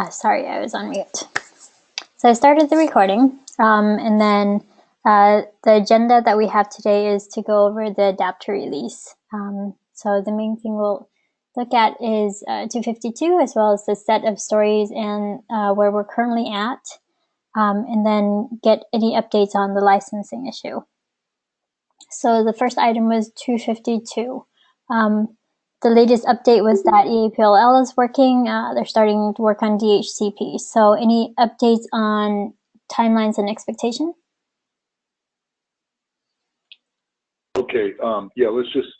Sorry, I was on mute. So I started the recording, and then the agenda that we have today is to go over the adapter release. So the main thing we'll look at is 252, as well as the set of stories and where we're currently at, and then get any updates on the licensing issue. So the first item was 252. The latest update was that EAPLL is working. They're starting to work on DHCP. So any updates on timelines and expectation? Okay, yeah, let's just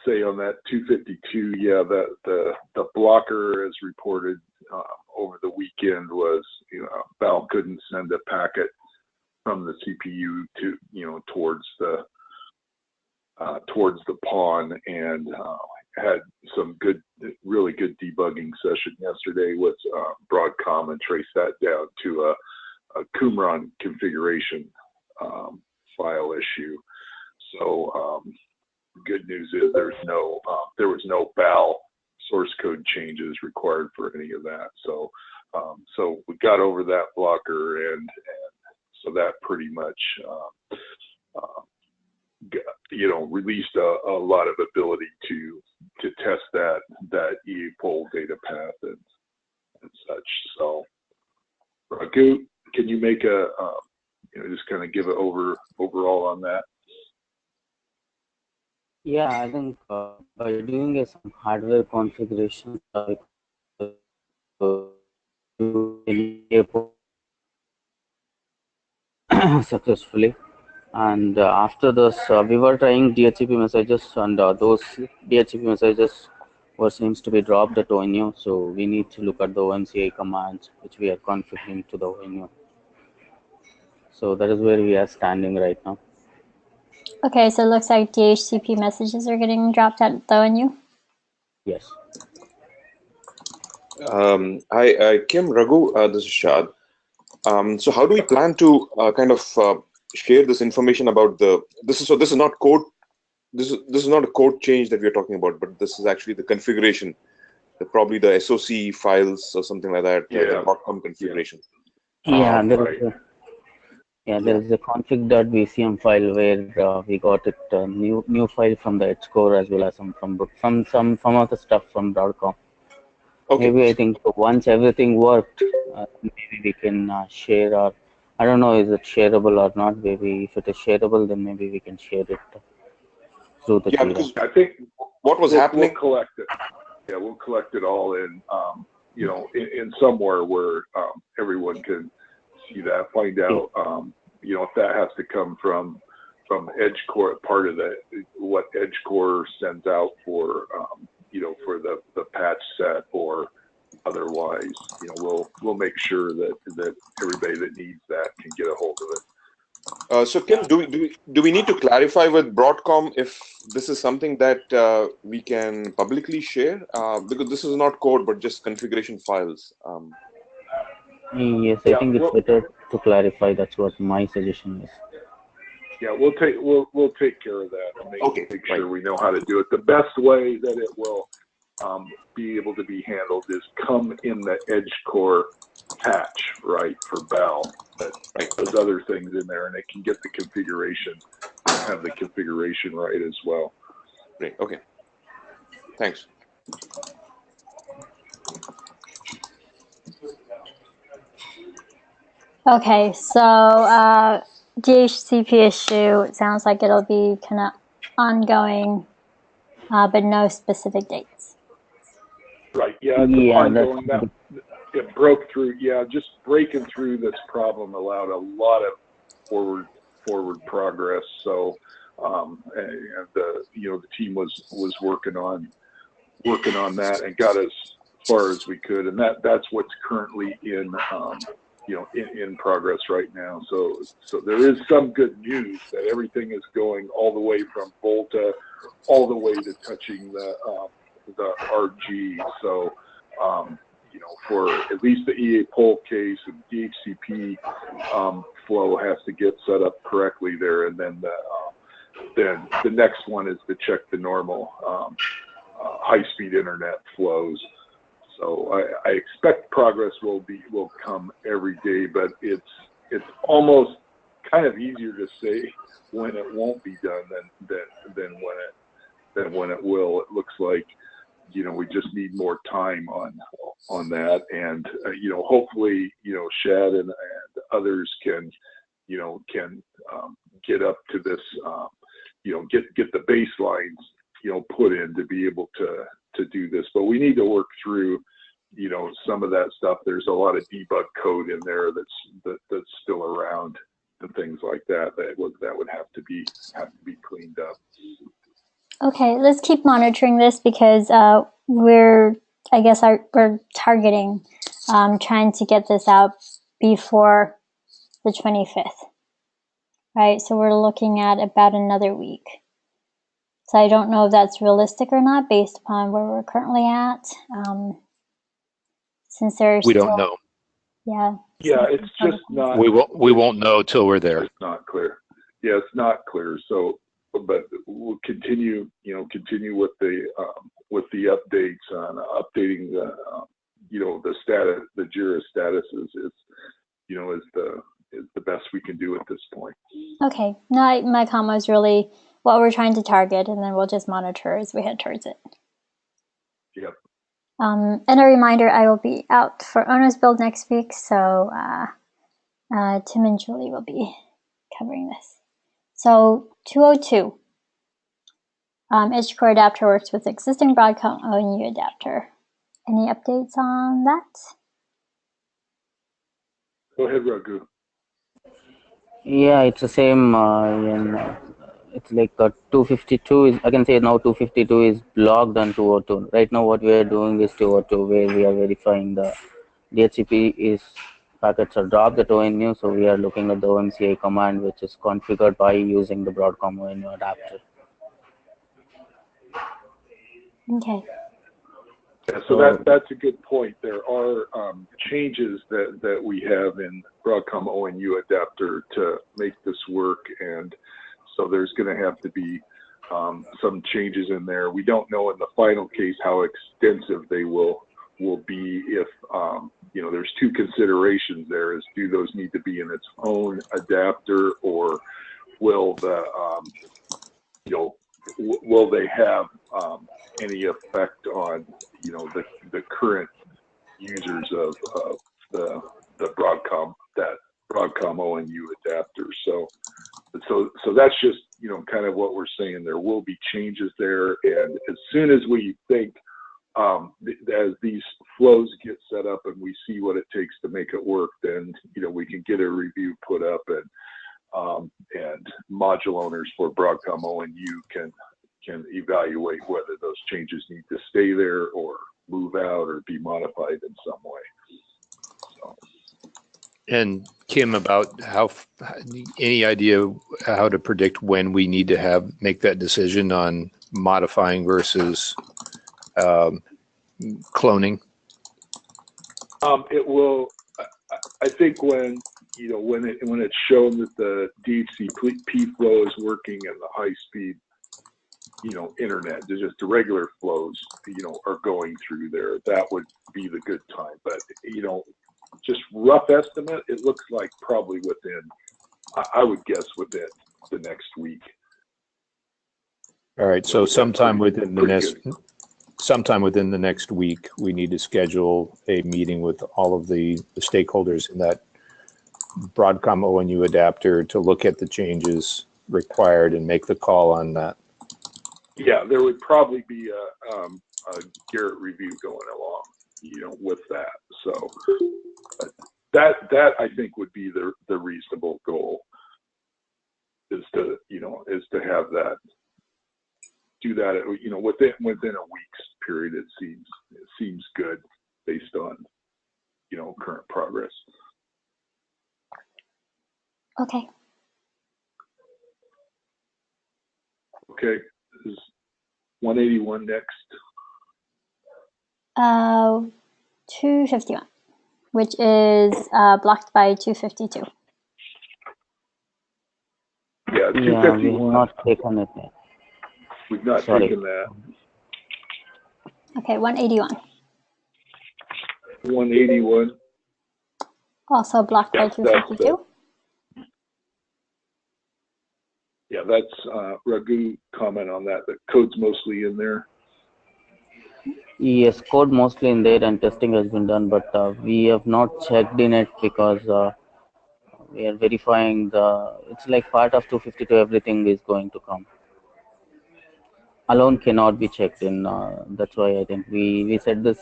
say on that 252, yeah, the blocker as reported over the weekend was, Val couldn't send a packet from the CPU to, towards the pawn, and had some really good debugging session yesterday with Broadcom and traced that down to a Qumran configuration file issue. So good news is there was no BAL source code changes required for any of that. So so we got over that blocker, and so that pretty much released a lot of ability to test that EAPOL data path and such. So Raghu, can you make a just kind of give an overall on that? Yeah, I think by doing some hardware configuration successfully, and after this we were trying DHCP messages, and those DHCP messages seems to be dropped at ONU, so we need to look at the ONCI commands which we are configuring to the ONU. So that is where we are standing right now. Okay, so it looks like DHCP messages are getting dropped at the ONU? Yes. Hi, Kim, Raghu, this is Shad. So how do we plan to share this information about this is not code. This is not a code change that we are talking about, but this is actually the configuration, probably the SOC files or something like that. Yeah. The Broadcom configuration. Yeah, there is a config.vcm file where we got it new file from the Edge core, as well as some of the stuff from Broadcom. Okay. Maybe I think once everything worked, maybe we can share, or I don't know, is it shareable or not? Maybe if it is shareable, then maybe we can share it through the Jira. Because I think what was happening. We'll collect it. Yeah, we'll collect it all in in somewhere where everyone can see that, find out if that has to come from Edge core, part of what Edge core sends out for for the patch set, or otherwise, we'll make sure that everybody that needs that can get a hold of it. So Kim, do we need to clarify with Broadcom if this is something that we can publicly share? Because this is not code, but just configuration files. Yes, I think it's better to clarify. That's what my suggestion is. Yeah, we'll take care of that and make sure we know how to do it. The best way that it will be able to be handled is come in the Edge core patch, right, for BAL. But there's other things in there, and it can get the configuration, have the configuration right as well. Great. Okay. Thanks. Okay, so DHCP issue, it sounds like it'll be kind of ongoing, but no specific dates. Right, yeah, it's ongoing. That it broke through, just breaking through this problem allowed a lot of forward progress. So and the team was working on that and got as far as we could, and that's what's currently in in progress right now. So there is some good news that everything is going all the way from VOLTHA all the way to touching the RG. So for at least the EAPOL case, and DHCP flow has to get set up correctly there, and then the next one is to check the normal high-speed internet flows. So I expect progress will come every day, but it's almost kind of easier to say when it won't be done than when it will. It looks like, you know, we just need more time on that, and you know, hopefully, you know, Shad and others can get up to this, you know, get the baselines, you know, put in to be able to do this. But we need to work through, you know, some of that stuff. There's a lot of debug code in there that's still around and things like that would have to be cleaned up. Okay, let's keep monitoring this because we're targeting trying to get this out before the 25th, right? So we're looking at about another week. So I don't know if that's realistic or not based upon where we're currently at. Since there's we don't know. Yeah. Yeah, it's just not. We won't know till we're there. It's not clear. Yeah, it's not clear. So, but we'll continue. You know, continue with the updates on updating the you know, the status, the JIRA status is you know, is the best we can do at this point. Okay. No, my comment was really what we're trying to target, and then we'll just monitor as we head towards it. Yep. And a reminder, I will be out for Owner's Build next week, so Tim and Julie will be covering this. So 202. Edge core adapter works with existing Broadcom ONU adapter. Any updates on that? Go ahead, Raghu. Yeah, it's the same. It's like 252 is, I can say now 252 is blocked on 202. Right now what we are doing is 202, where we are verifying the DHCP is packets are dropped at ONU, so we are looking at the OMCI command, which is configured by using the Broadcom ONU adapter. Okay. Yeah, so that's a good point. There are changes that we have in Broadcom ONU adapter to make this work, and so there's going to have to be some changes in there. We don't know in the final case how extensive they will be. If you know, there's two considerations there: is do those need to be in its own adapter, or will the you know, will they have any effect on, you know, the current users of the Broadcom ONU adapter? So that's just, you know, kind of what we're saying. There will be changes there, and as soon as we think as these flows get set up and we see what it takes to make it work, then, you know, we can get a review put up, and module owners for Broadcom ONU can evaluate whether those changes need to stay there or move out or be modified in some way. So. And Kim, about any idea how to predict when we need to make that decision on modifying versus cloning? It will. I think when, you know, when it's shown that the DHCP flow is working and the high speed, you know, internet, there's just the regular flows, you know, are going through there, that would be the good time. But, you know, just rough estimate, it looks like probably within, I would guess within the next week. All right, so sometime within the next week, we need to schedule a meeting with all of the stakeholders in that Broadcom ONU adapter to look at the changes required and make the call on that. Yeah, there would probably be a Garrett review going along, you know, with that. So that I think would be the reasonable goal, is to, you know, have that, do that, you know, within a week's period. It seems good based on, you know, current progress. Okay. Okay, is 181 next? 251, which is blocked by 252. Yeah, 251. Yeah, we have not taken it yet. We've not taken that. Okay, 181. 181. Also blocked by 252. Yeah, that's Raghu comment on that. The code's mostly in there. Yes, code mostly in there and testing has been done, but we have not checked in it because we are verifying it's like part of 252, everything is going to come. Alone cannot be checked in. That's why I think we said this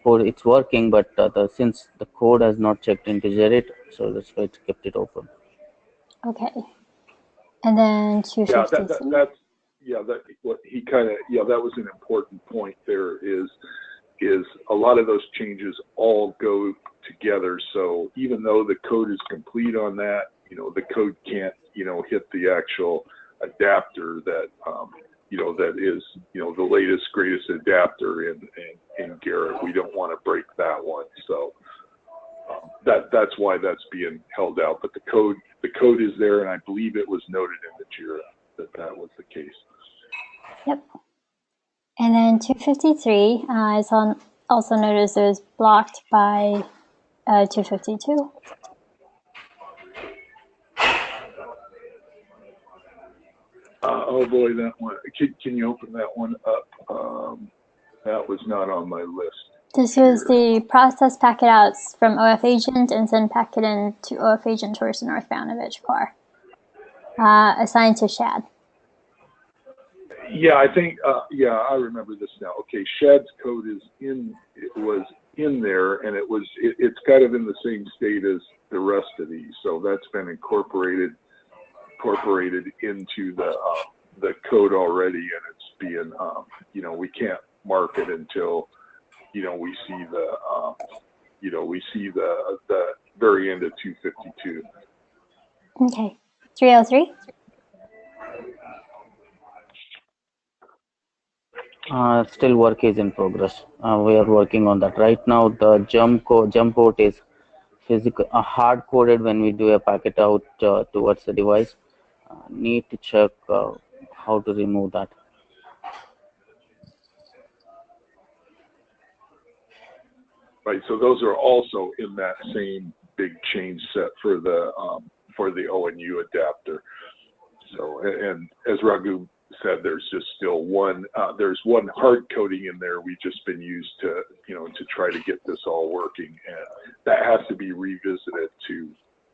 code, it's working, but since the code has not checked into Gerrit, so that's why it's kept it open. Okay. And then 253. That what he kind of, that was an important point there is a lot of those changes all go together. So even though the code is complete on that, the code can't, hit the actual adapter that, that is, the latest, greatest adapter in Garrett. We don't want to break that one. So that's why that's being held out. But the code is there, and I believe it was noted in the JIRA that was the case. Yep. And then 253 is also noticed it was blocked by 252. Oh boy, that one. Can you open that one up? That was not on my list. This was the process packet outs from OF agent and send packet in to OF agent towards the northbound of edge car. Assigned to Shad. Yeah, I think, I remember this now. Okay, Shad's code was in there, and it's kind of in the same state as the rest of these. So that's been incorporated into the code already, and it's being, we can't mark it until, we see the very end of 252. Okay, 303. Still work is in progress. We are working on that right now. The jump port is hard coded when we do a packet out towards the device. Need to check how to remove that. Right, so those are also in that same big change set for the ONU adapter. So, and as Raghu said, there's just still one hard coding in there. We've just been used to try to get this all working, and that has to be revisited to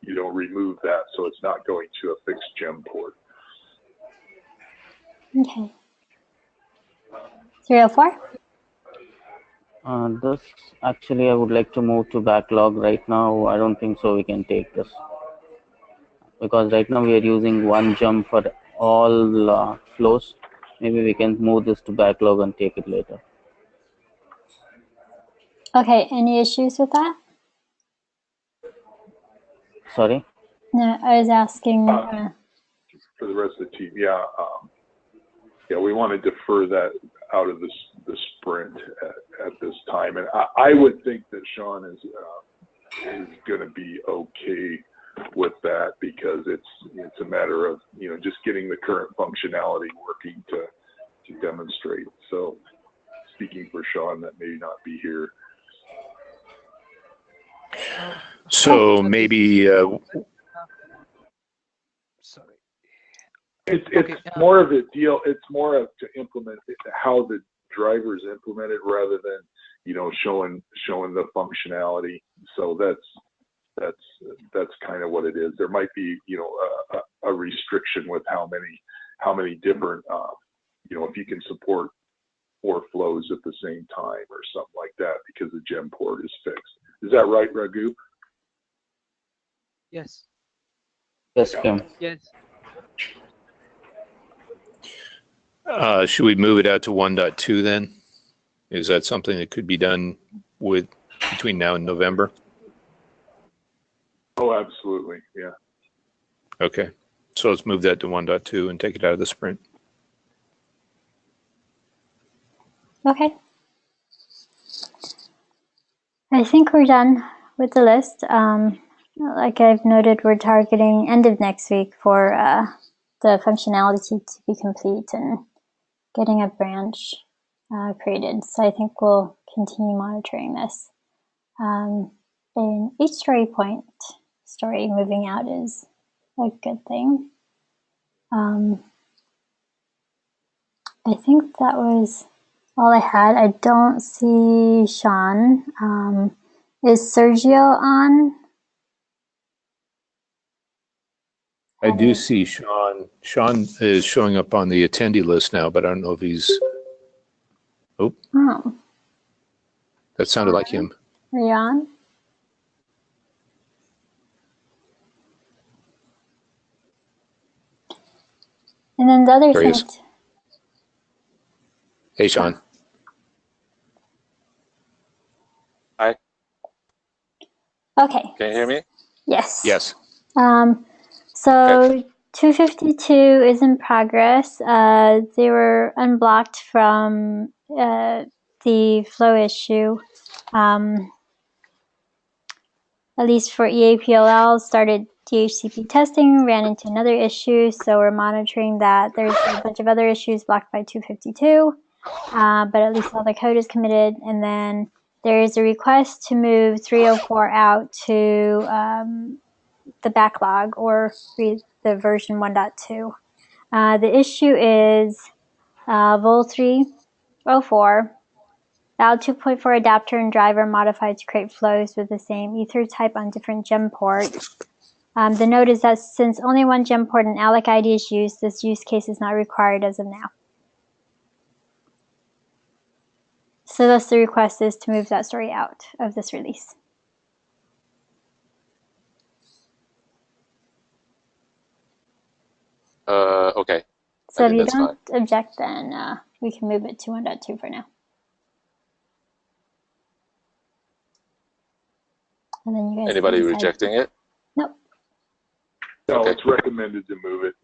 remove that so it's not going to a fixed gem port. Okay. 304. This actually I would like to move to backlog right now. I don't think so we can take this because right now we are using one jump for all flows. Maybe we can move this to backlog and take it later. Okay, any issues with that? Sorry? No, I was asking. For the rest of the team, we want to defer that out of the sprint at this time, and I would think that Sean is going to be okay with that because it's a matter of just getting the current functionality working to demonstrate. So, speaking for Sean, that may not be here. So maybe. Sorry. It's more of a deal. It's more of to implement how the drivers implement it rather than showing the functionality. So that's kind of what it is. There might be a restriction with how many different if you can support 4 flows at the same time or something like that because the gem port is fixed. Is that right, Raghu? Yes. Yes, Kim. Yes. Should we move it out to 1.2 then? Is that something that could be done between now and November? Oh, absolutely. Yeah. Okay. So let's move that to 1.2 and take it out of the sprint. Okay. I think we're done with the list. Like I've noted, we're targeting end of next week for the functionality to be complete and getting a branch created. So I think we'll continue monitoring this. in each story point story moving out is a good thing. I think that was all I had. I don't see Sean. Is Sergio on? I do see Sean. Sean is showing up on the attendee list now, but I don't know if he's. Oh, that sounded like him. Are you on? And then the other There he thing. is. Hey, Sean. Hi. Okay. Can you hear me? Yes. Yes. So Okay. 252 is in progress. They were unblocked from the flow issue. At least for EAPLL, started DHCP testing, ran into another issue, so we're monitoring that. There's a bunch of other issues blocked by 252, but at least all the code is committed. And then there is a request to move 304 out to the backlog or the version 1.2. The issue is VOL304. Val 2.4 adapter and driver modified to create flows with the same ether type on different gem ports. The note is that since only one gem port and alloc ID is used, this use case is not required as of now. So thus the request is to move that story out of this release. Okay. So I if think you that's don't fine. object, then we can move it to 1.2 for now. And then you guys Anybody can decide. rejecting it? Nope. No, Okay. it's recommended to move it,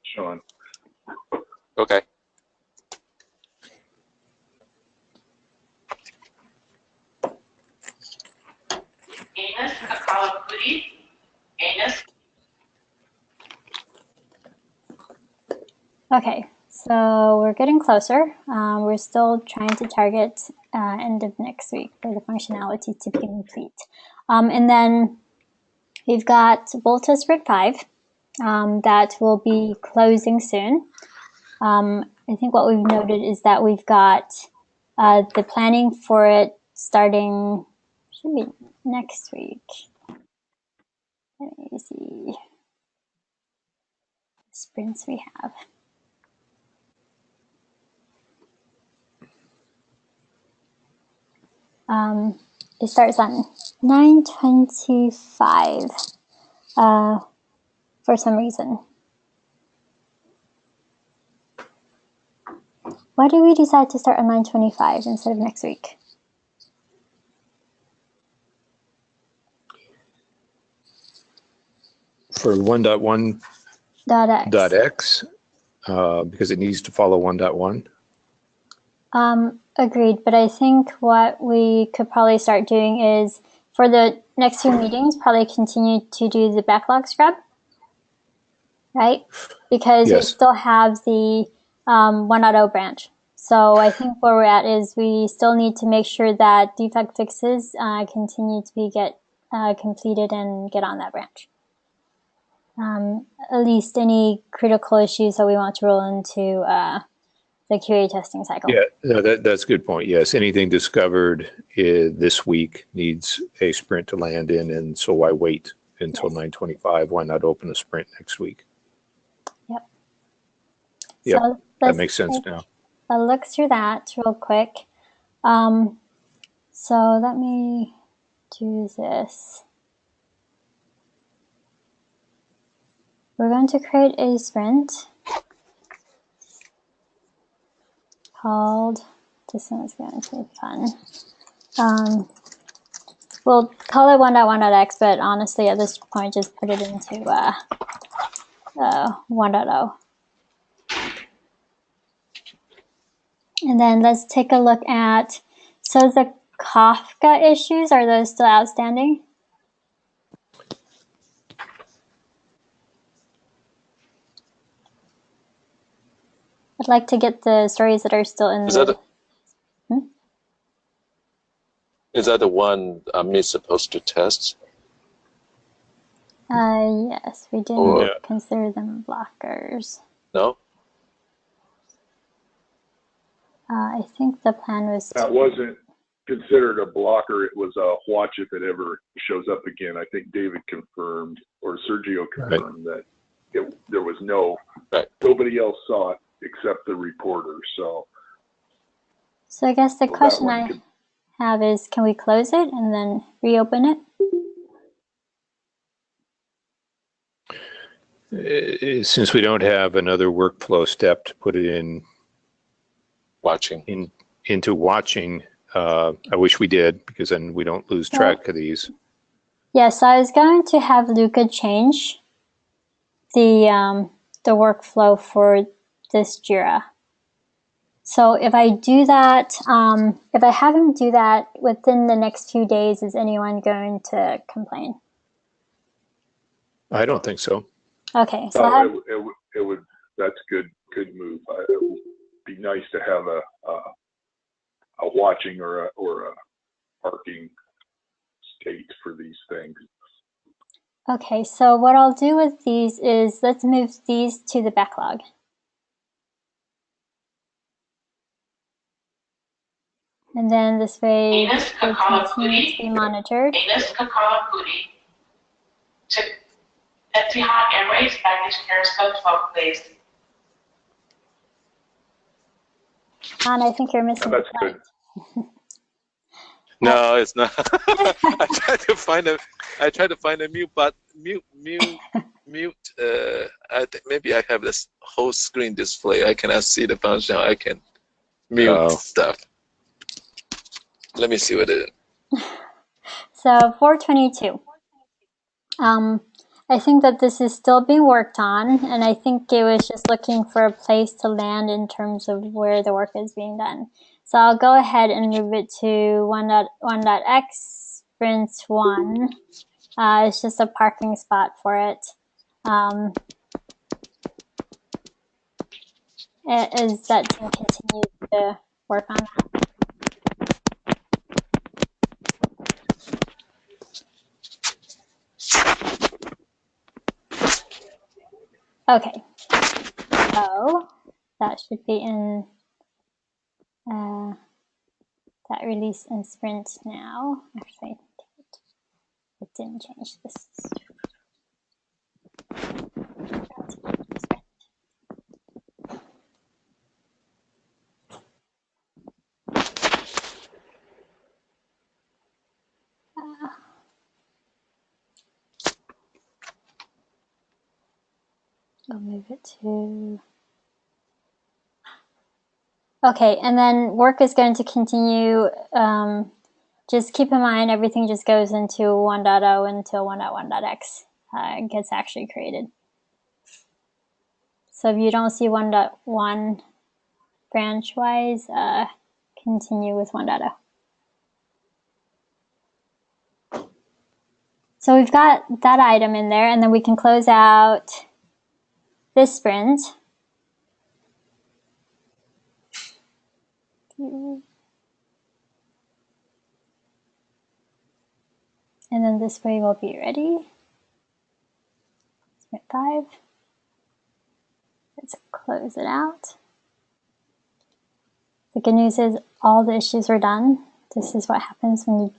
Sean. Okay. Amos Kakawakuri. Amos. Okay, so we're getting closer. We're still trying to target end of next week for the functionality to be complete. And then we've got VOLTHA Sprint 5 that will be closing soon. I think what we've noted is that we've got the planning for it starting, should be next week. Let me see sprints we have. It starts on 9/25 for some reason. Why did we decide to start on 9/25 instead of next week? For 1.1.x, because it needs to follow 1.1. Agreed, but I think what we could probably start doing is for the next few meetings, probably continue to do the backlog scrub, right? Because we Yes. still have the 1.0 branch. So I think where we're at is we still need to make sure that defect fixes continue to be completed and get on that branch. At least any critical issues that we want to roll into the QA testing cycle. Yeah, no, that's a good point. Yes, anything discovered this week needs a sprint to land in, and so why wait until 9/25? Why not open a sprint next week? Yep. Yep, So that makes sense now. I'll look through that real quick. So let me do this. We're going to create a sprint called, this one's going to be fun. We'll call it 1.1.x, but honestly at this point just put it into 1.0. And then let's take a look at, so the Kafka issues, are those still outstanding? I'd like to get the stories that are still in Is the... that Is that the one I'm supposed to test? Yes, we didn't Or consider them blockers. no? I think the plan was That wasn't considered a blocker. It was a watch if it ever shows up again. I think David confirmed, or Sergio confirmed, that there was nobody else saw it except the reporter. So I guess the question I have is, can we close it and then reopen it? Since we don't have another workflow step to put it in into watching, I wish we did, because then we don't lose track of these. Yes, I was going to have Luca change the workflow for this JIRA. So if I do that, if I have him do that within the next few days, is anyone going to complain? I don't think so. Okay, so it would. That's good move. It would be nice to have a watching or a parking state for these things. Okay, so what I'll do with these is let's move these to the backlog. And then this way they continue to be monitored. To Etihad Airways baggage carousel 12, please. And I think you're missing the good. No, it's not. I tried to find a mute mute. I think maybe I have this whole screen display. I cannot see the function. I can mute stuff. Let me see what it is. So 422. I think that this is still being worked on, and I think it was just looking for a place to land in terms of where the work is being done. So I'll go ahead and move it to 1.1.x sprint 1. It's just a parking spot for it. As that team continues to work on that. Okay, so that should be in that release in sprint now. Actually, it didn't change this. I'll move it to. Okay, and then work is going to continue. Just keep in mind everything just goes into 1.0 until 1.1.x gets actually created. So if you don't see 1.1 branch-wise, continue with 1.0. So we've got that item in there, and then we can close out this sprint. And then this way we'll be ready. Sprint 5. Let's close it out. The good news is all the issues are done. This is what happens when you...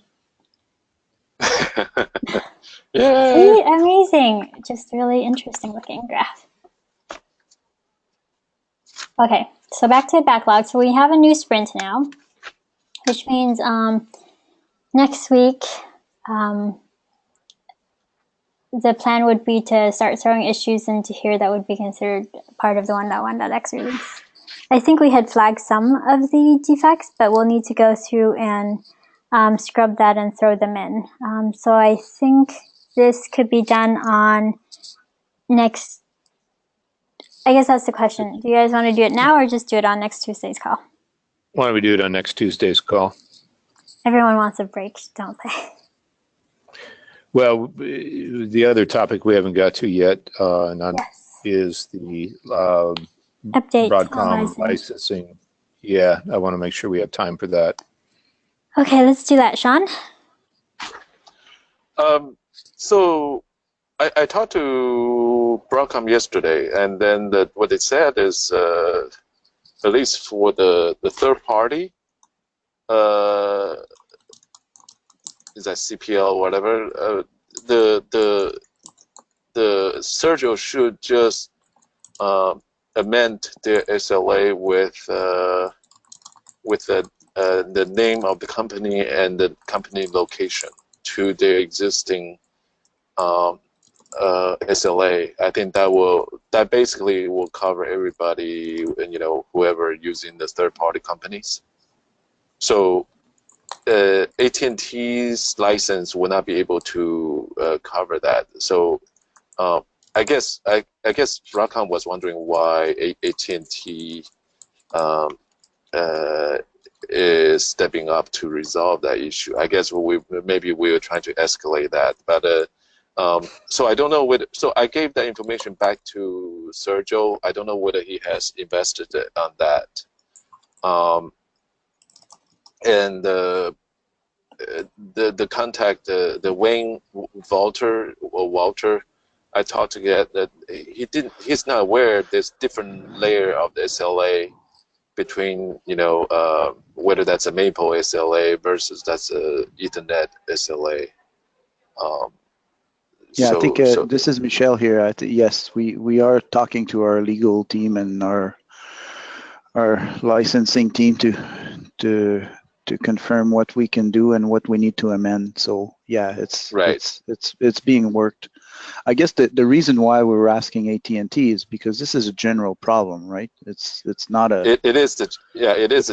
Yeah. See? Amazing. Just really interesting looking graph. Okay, so back to the backlog. So we have a new sprint now, which means next week, the plan would be to start throwing issues into here that would be considered part of the 1.1.x release. I think we had flagged some of the defects, but we'll need to go through and scrub that and throw them in. So I think this could be done on next. I guess that's the question. Do you guys want to do it now or just do it on next Tuesday's call? Why don't we do it on next Tuesday's call? Everyone wants a break, don't they? Well, the other topic we haven't got to yet is the update Broadcom licensing. Yeah, I want to make sure we have time for that. Okay, let's do that, Sean. So I talked to Broadcom yesterday, and then what they said is, at least for the third party, is that CPL or whatever, the Sergio should just amend their SLA with the name of the company and the company location to their existing SLA. I think that basically will cover everybody, whoever using the third-party companies. So AT&T's license will not be able to cover that. So I guess Broadcom was wondering why AT&T is stepping up to resolve that issue. I guess maybe we were trying to escalate that, but so I don't know whether. So I gave that information back to Sergio. I don't know whether he has invested on that. And the contact, the Wayne Walter, I talked to get that he's not aware there's different layer of the SLA between, whether that's a Maple SLA versus that's a Ethernet SLA. Yeah, I think this is Michelle here. Yes, we are talking to our legal team and our licensing team to confirm what we can do and what we need to amend. So yeah, it's being worked. I guess the reason why we were asking AT&T is because this is a general problem, right? It's not a it is a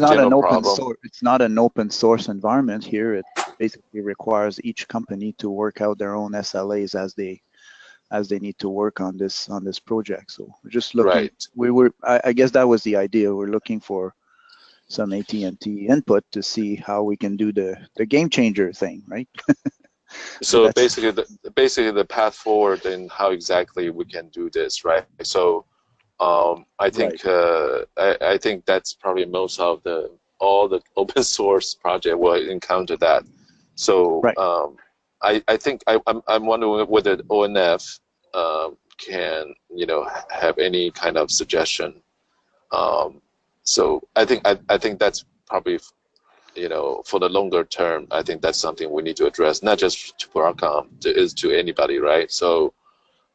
general problem. It's not an open source environment here. It basically requires each company to work out their own SLAs as they need to work on this project. So we're just looking. Right. I guess that was the idea. We're looking for some AT&T input to see how we can do the game changer thing, right? So basically the path forward and how exactly we can do this, right? So I think I think that's probably most of all the open source project will encounter that. So I think I'm wondering whether ONF can have any kind of suggestion. So I think that's probably, for the longer term, I think that's something we need to address, not just to Broadcom, is to anybody, right? So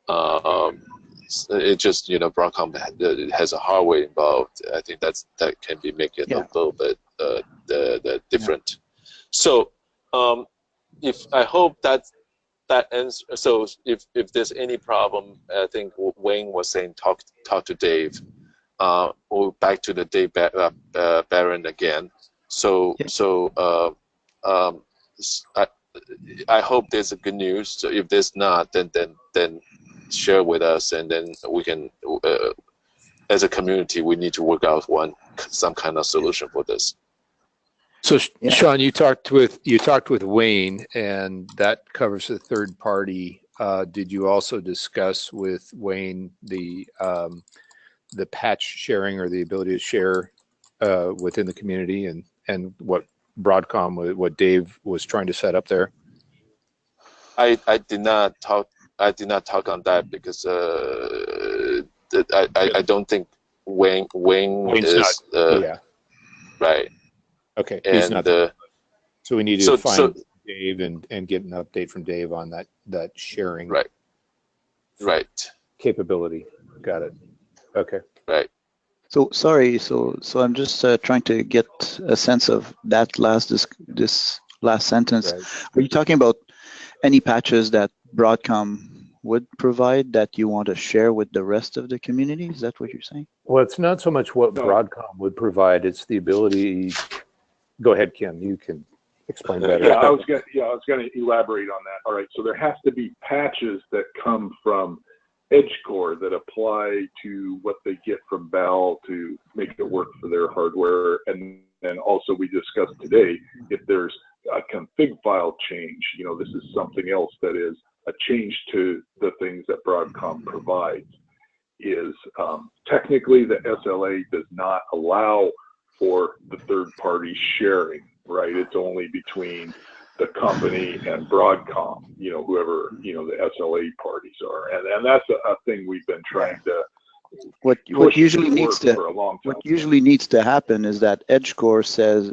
it just, Broadcom has a hardware involved. I think that can be making it a little bit different. So if I hope that ends. So if there's any problem, I think Wayne was saying talk to Dave. Or back to the Dave Barron again. So I hope there's a good news. So if there's not, then share with us, and then we can, as a community, we need to work out some kind of solution for this. So Sean, you talked with Wayne, and that covers the third party. Did you also discuss with Wayne the patch sharing or the ability to share within the community, and what Broadcom, what Dave was trying to set up there? I did not talk on that because I don't think Wayne's is not, right. Okay, and he's not so we need to find Dave and get an update from Dave on that sharing right capability. Got it. Okay. Right. So sorry. So I'm just trying to get a sense of that this last sentence. Right. Are you talking about any patches that Broadcom would provide that you want to share with the rest of the community? Is that what you're saying? Well, it's not so much what Broadcom would provide; it's the ability. Go ahead, Kim. You can explain better. I was going to elaborate on that. All right. So there has to be patches that come from EdgeCore that apply to what they get from Bell to make it work for their hardware. And then also we discussed today, if there's a config file change, this is something else that is a change to the things that Broadcom provides, is technically the SLA does not allow for the third party sharing. right? It's only between the company and Broadcom, whoever, the SLA parties are. And that's a thing we've been trying to what usually needs to for a long time. what usually needs to happen is that EdgeCore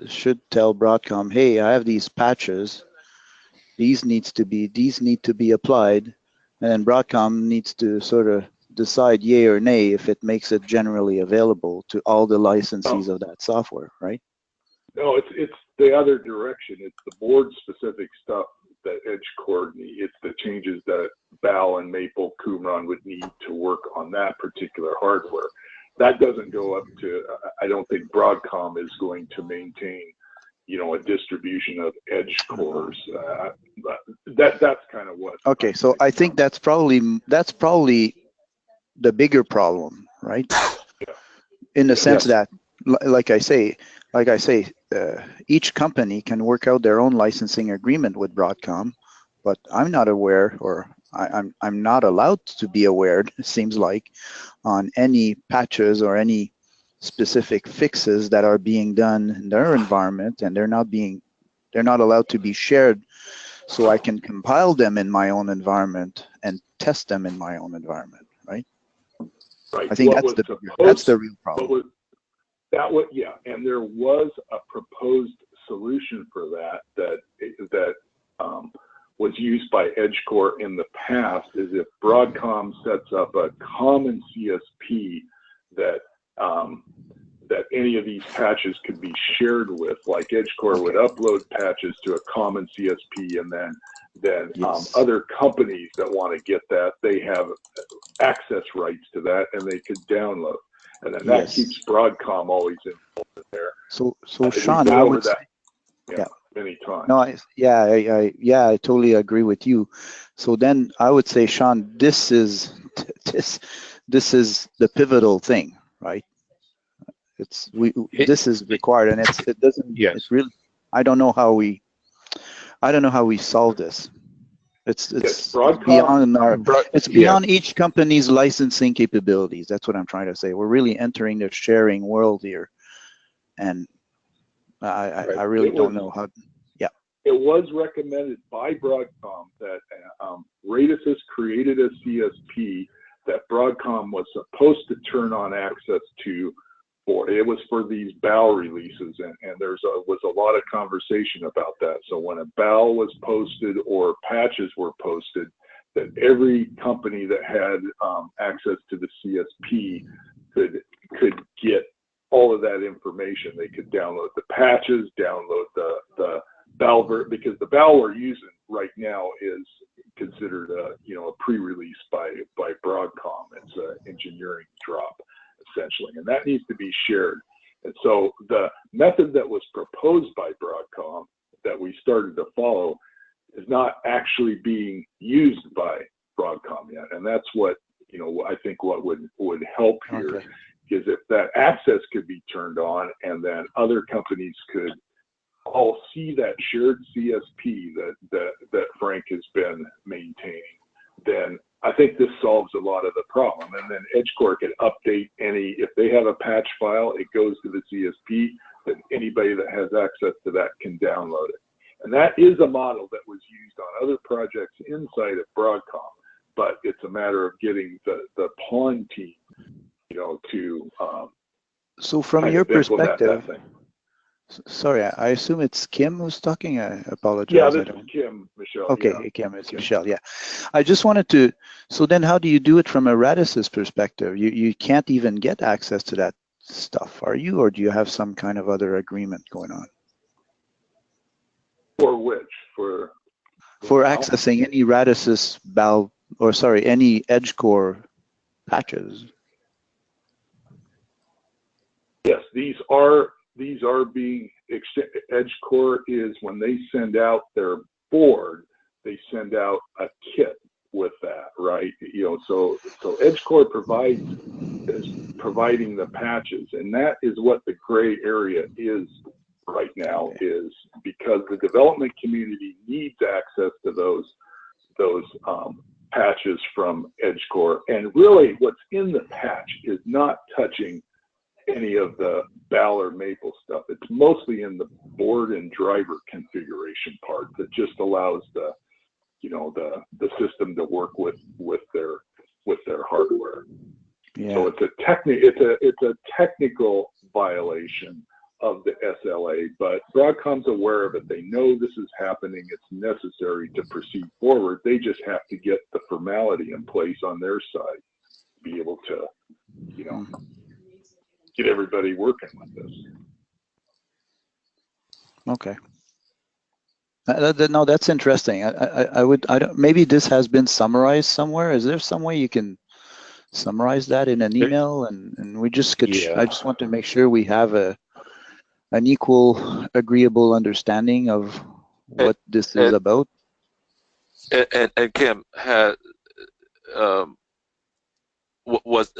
should tell Broadcom, hey, I have these patches, these need to be applied, and then Broadcom needs to sort of decide yay or nay if it makes it generally available to all the licensees of that software, right? No, it's the other direction. It's the board specific stuff that EdgeCore needs. It's the changes that Bal and Maple Qumran would need to work on that particular hardware. That doesn't go up to, I don't think Broadcom is going to maintain, a distribution of EdgeCores. That's kind of what. Okay, so I think that's probably the bigger problem, right? Yeah. In the sense that, like I say, each company can work out their own licensing agreement with Broadcom, but I'm not aware, or I'm not allowed to be aware, it seems like, on any patches or any specific fixes that are being done in their environment, and they're not allowed to be shared, so I can compile them in my own environment and test them in my own environment, right? Right. I think that's the real problem. And there was a proposed solution for that was used by EdgeCore in the past, is if Broadcom sets up a common CSP that any of these patches could be shared with, like EdgeCore would upload patches to a common CSP, and then other companies that want to get that, they have access rights to that, and they could download. And then that keeps Broadcom always involved in there. So Sean, I would say, many times. No, I totally agree with you. So then I would say, Sean, this is the pivotal thing, right? This is required, and it doesn't. Yes. It's really. I don't know how we solve this. It's beyond beyond each company's licensing capabilities. That's what I'm trying to say. We're really entering the sharing world here, and I really don't know how. Yeah. It was recommended by Broadcom that Radisys created a CSP that Broadcom was supposed to turn on access to. It was for these BAL releases, and there was a lot of conversation about that. So when a BAL was posted or patches were posted, that every company that had access to the CSP could get all of that information. They could download the patches, download the BAL, because the BAL we're using right now is considered a pre-release by Broadcom. It's an engineering drop, essentially, and that needs to be shared. And so the method that was proposed by Broadcom that we started to follow is not actually being used by Broadcom yet. And that's what, I think what would help here is if that access could be turned on, and then other companies could all see that shared CSP that Frank has been maintaining, then I think this solves a lot of the problem. And then EdgeCore can update if they have a patch file, it goes to the CSP, then anybody that has access to that can download it. And that is a model that was used on other projects inside of Broadcom, but it's a matter of getting the pawn team, to so from your perspective, sorry, I assume it's Kim who's talking. I apologize. Yeah, this is Kim, Michelle. Okay, Kim, it's Michelle. Yeah, I just wanted to. So then, how do you do it from a Radisys perspective? You can't even get access to that stuff, are you, or do you have some kind of other agreement going on? For which? For accessing any Radisys any EdgeCore patches. Yes, these are being EdgeCore is, when they send out their board, they send out a kit with that, right? So EdgeCore is providing the patches, and that is what the gray area is right now, is because the development community needs access to those patches from EdgeCore. And really what's in the patch is not touching any of the BAL or Maple stuff. It's mostly in the board and driver configuration part that just allows the, you know, the system to work with their hardware. Yeah. So it's a technical violation of the SLA, but Broadcom's aware of it. They know this is happening. It's necessary to proceed forward. They just have to get the formality in place on their side to be able to, you know, get everybody working with this. Okay. No, that's interesting. I don't, maybe this has been summarized somewhere. Is there some way you can summarize that in an email? And we just could, I just want to make sure we have an equal, agreeable understanding of what this is about. And Kim had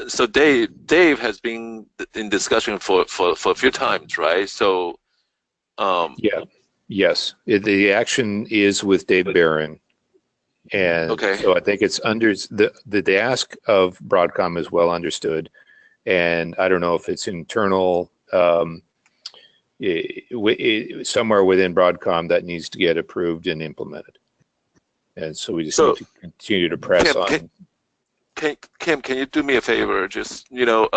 so Dave has been in discussion for a few times, right? So yeah, yes, the action is with Dave Barron, and okay. So I think it's under the ask of Broadcom is well understood, and I don't know if it's internal. Somewhere within Broadcom that needs to get approved and implemented, and so we just need to continue to press on. Kim, can you do me a favor? Just, you know,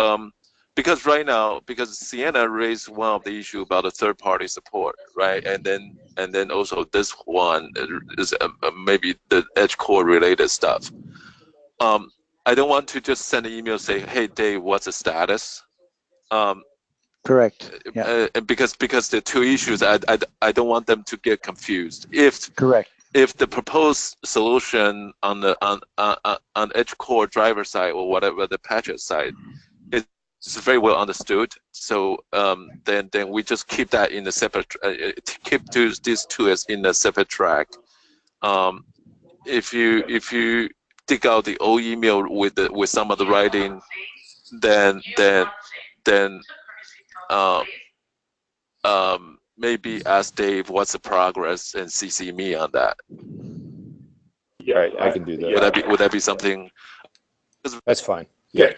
because right now, because Sienna raised one of the issue about the third-party support, right? And then also this one is maybe the edge core related stuff. I don't want to just send an email saying, "Hey, Dave, what's the status?" Correct. Yeah. Because the two issues, I don't want them to get confused. Correct. If the proposed solution on the on edge core driver side or whatever the patches side is very well understood, so then we just keep that in a separate keep these two as in a separate track. If you dig out the old email with some of the writing, then maybe ask Dave what's the progress and CC me on that. Yeah, right, I can do that. Would that be something? That's fine. Yeah,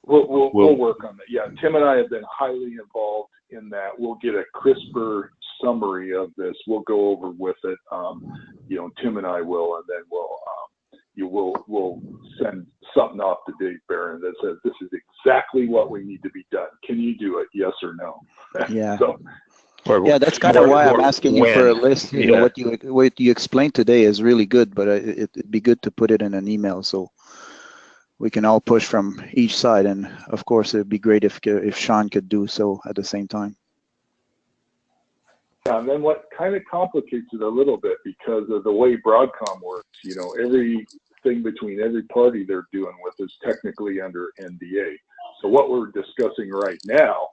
we'll work on that. Yeah, Tim and I have been highly involved in that. We'll get a crisper summary of this. We'll go over with it. You know, Tim and I will, and then we'll send something off to Dave Barron that says this is exactly what we need to be done. Can you do it? Yes or no? Yeah. So, yeah, that's kind of why I'm asking you for a list. You know, what you explained today is really good, but it'd be good to put it in an email so we can all push from each side. And of course, it'd be great if Sean could do so at the same time. Yeah, and then what kind of complicates it a little bit because of the way Broadcom works, you know, everything between every party they're doing with is technically under NDA. So what we're discussing right now,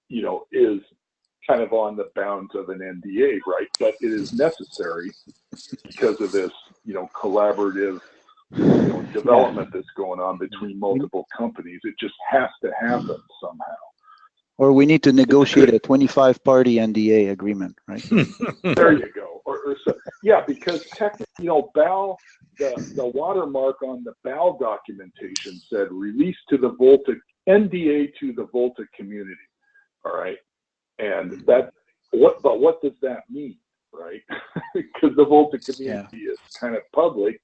you know, is kind of on the bounds of an NDA, right? But it is necessary because of this, you know, collaborative, you know, development that's going on between multiple companies. It just has to happen somehow. Or we need to negotiate a 25-party NDA agreement, right? There you go. Or so, yeah, because you know, BAL, the watermark on the BAL documentation said release to the VOLTHA NDA to the VOLTHA community. All right. And but what does that mean, right? Because the VOLTHA community is kind of public.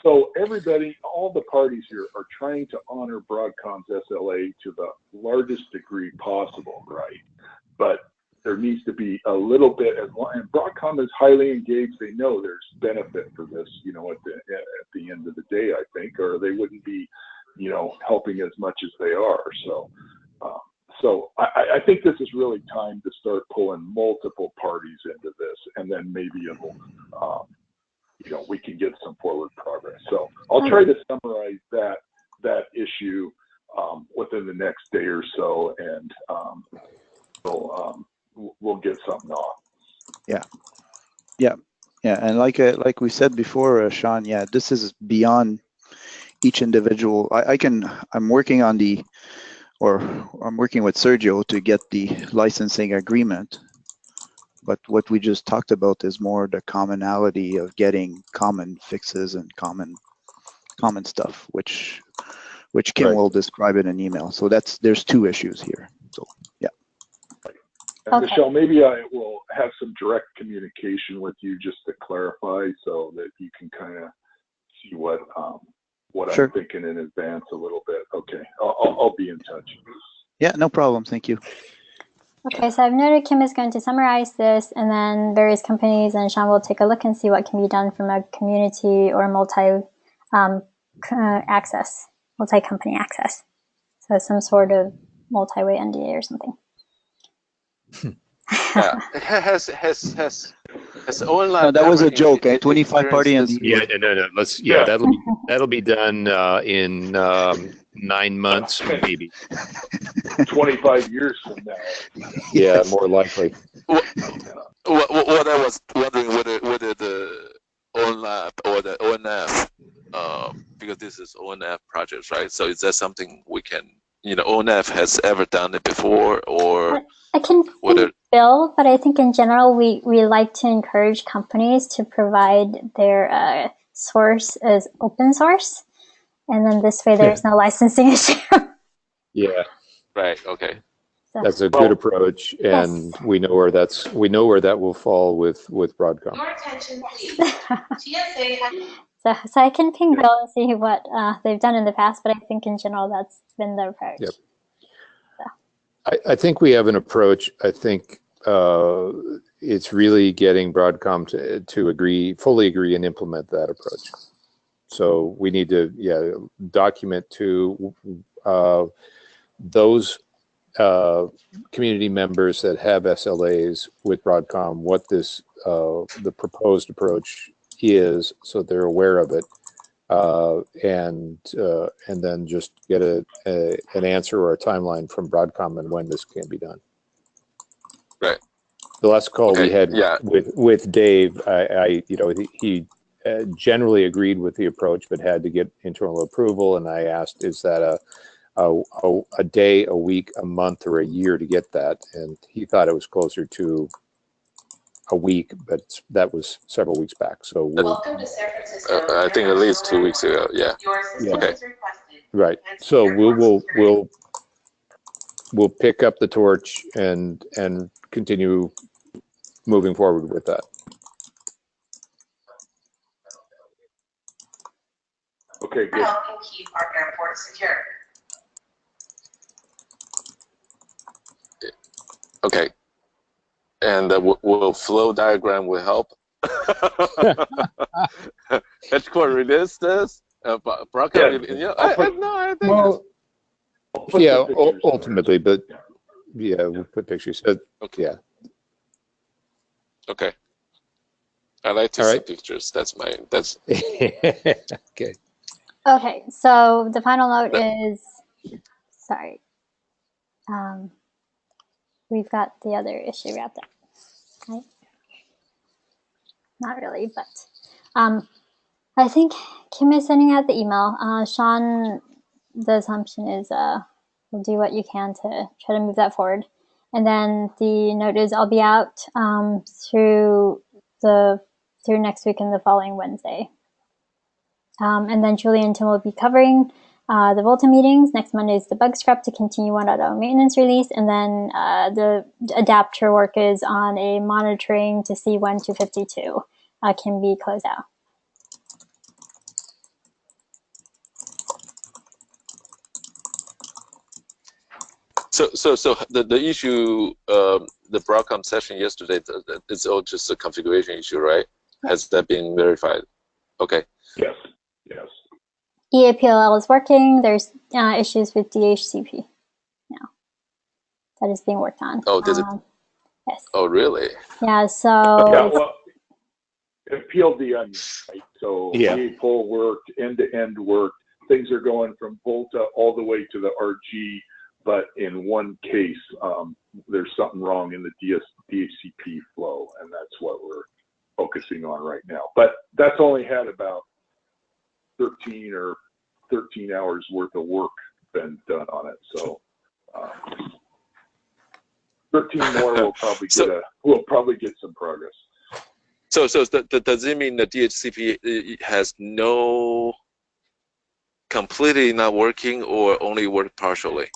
So everybody, all the parties here are trying to honor Broadcom's SLA to the largest degree possible, right? But there needs to be a little bit, and Broadcom is highly engaged. They know there's benefit for this, you know, at the end of the day, I think, or they wouldn't be, you know, helping as much as they are. So I think this is really time to start pulling multiple parties into this, and then maybe it'll, you know, we can get some forward progress. So I'll try to summarize that issue within the next day or so, and we'll get something off. Yeah, and like we said before, Sean, yeah, this is beyond each individual. I'm working on I'm working with Sergio to get the licensing agreement. But what we just talked about is more the commonality of getting common fixes and common stuff, which which Kim will describe in an email. So there's two issues here. So yeah. And Okay. Michelle, maybe I will have some direct communication with you just to clarify, so that you can kind of see what Sure. I'm thinking in advance a little bit. Okay, I'll be in touch. Yeah, no problem. Thank you. Okay, so I've noted Kim is going to summarize this, and then various companies and Sean will take a look and see what can be done from a community or multi-company access. So some sort of multi-way NDA or something. Yeah, has online. No, that was a joke. 25 party NDA. Yeah, no. That'll be done in 9 months, maybe. 25 years from now. Yeah, more likely. What I was wondering whether the ONLAB or the ONF, because this is ONF projects, right? So is that something we can, ONF has ever done it before, or I can think Bill, but I think in general we like to encourage companies to provide their source as open source, and then this way there's no licensing issue. Yeah. Right. Okay. So. That's a good approach, and we know where that will fall with Broadcom. Your attention, please. TSA has. So I can ping Bill and see what they've done in the past, but I think in general that's been the approach. Yep. I think we have an approach. I think it's really getting Broadcom to fully agree and implement that approach. So we need to document to those community members that have SLAs with Broadcom what the proposed approach is, so they're aware of it, and then just get an answer or a timeline from Broadcom and when this can be done. Right. The last call we had with Dave, he generally agreed with the approach, but had to get internal approval, and I asked, is that a day, a week, a month, or a year to get that? And he thought it was closer to a week, but that was several weeks back. So Welcome to San Francisco. I think at least 2 weeks ago. Yeah. Okay. Right. So we'll pick up the torch and continue moving forward with that. Okay, good. Help can keep our airport secure. Okay. And will flow diagram will help. Headquarter release this. Broadcom, I think. Ultimately, but we'll put pictures. Okay. Yeah. Okay. I like to see pictures. That's okay. Okay, so the final note is, sorry, we've got the other issue wrapped up, right? Not really, but I think Kim is sending out the email. Sean, the assumption is we'll do what you can to try to move that forward. And then the note is I'll be out through next week and the following Wednesday. And then Julie and Tim will be covering the VOLTHA meetings. Next Monday is the bug scrub to continue 1.0 maintenance release. And then the adapter work is on a monitoring to see when 252 can be closed out. So the issue, the Broadcom session yesterday, it's all just a configuration issue, right? Has that been verified? Okay. Yes. EAPLL is working. There's issues with DHCP now. That is being worked on. Oh, does it? Yes. Oh, really? Yeah, so... Yeah, well, it peeled the onion, right? So EAPOL worked, end-to-end worked. Things are going from VOLTHA all the way to the RG, but in one case, there's something wrong in the DHCP flow, and that's what we're focusing on right now. But that's only had about 13 hours worth of work been done on it. So 13 more will probably get some progress. So does it mean the DHCP has no completely not working or only work partially?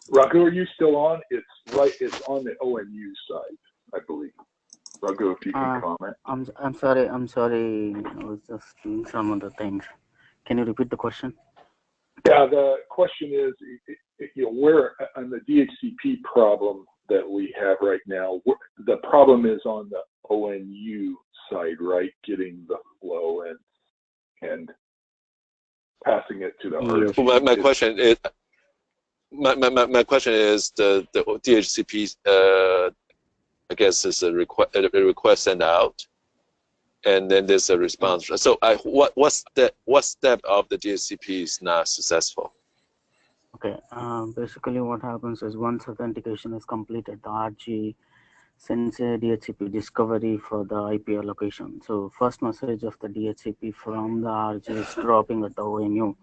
Raghu, are you still on? It's on the ONU side, I believe. Raghu, if you can comment. I'm sorry. I was just doing some other things. Can you repeat the question? Yeah, the question is, where on the DHCP problem that we have right now, the problem is on the ONU side, right? Getting the flow and passing it to the RG. Well, my question is, my question is the DHCP, I guess is a request sent out, and then there's a response. So what step of the DHCP is not successful? Okay, basically what happens is once authentication is completed, the RG sends a DHCP discovery for the IP allocation. So first message of the DHCP from the RG is dropping at the ONU.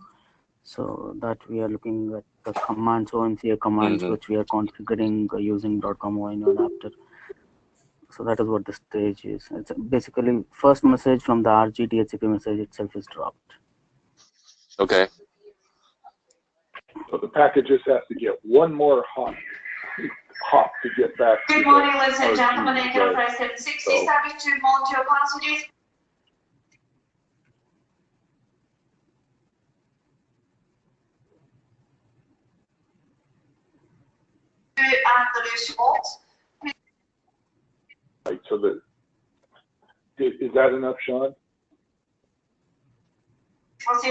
So that we are looking at the commands, ONCA commands, which we are configuring using .com ONU adapter. So that is what the stage is. It's basically first message from the RG DHCP message itself is dropped. Okay. So the packet just has to get one more hop to get back. Good morning, ladies and gentlemen. Enterprise 760 established to monitor passengers. At the loose bolts. Right. So is that enough, Sean?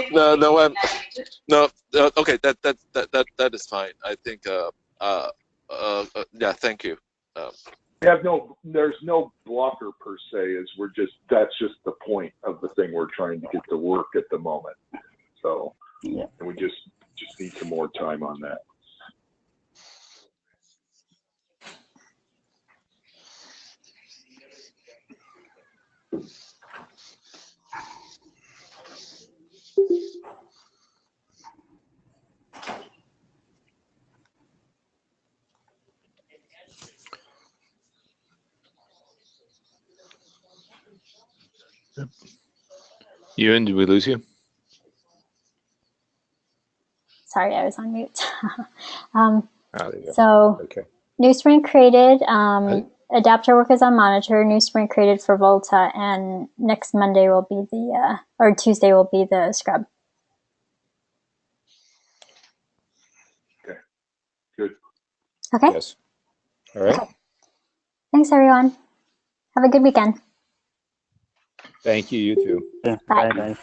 No. Okay, that is fine. I think. Yeah. Thank you. There's no blocker per se. That's just the point of the thing we're trying to get to work at the moment. So yeah, and we just need some more time on that. Ewan, did we lose you? Sorry, I was on mute. So, okay. New sprint created, adapter work is on monitor, new sprint created for VOLTHA, and next Monday will be or Tuesday will be the scrub. Okay, good. Okay. Yes. All right. Okay. Thanks, everyone. Have a good weekend. Thank you. You too. Yeah, bye, guys.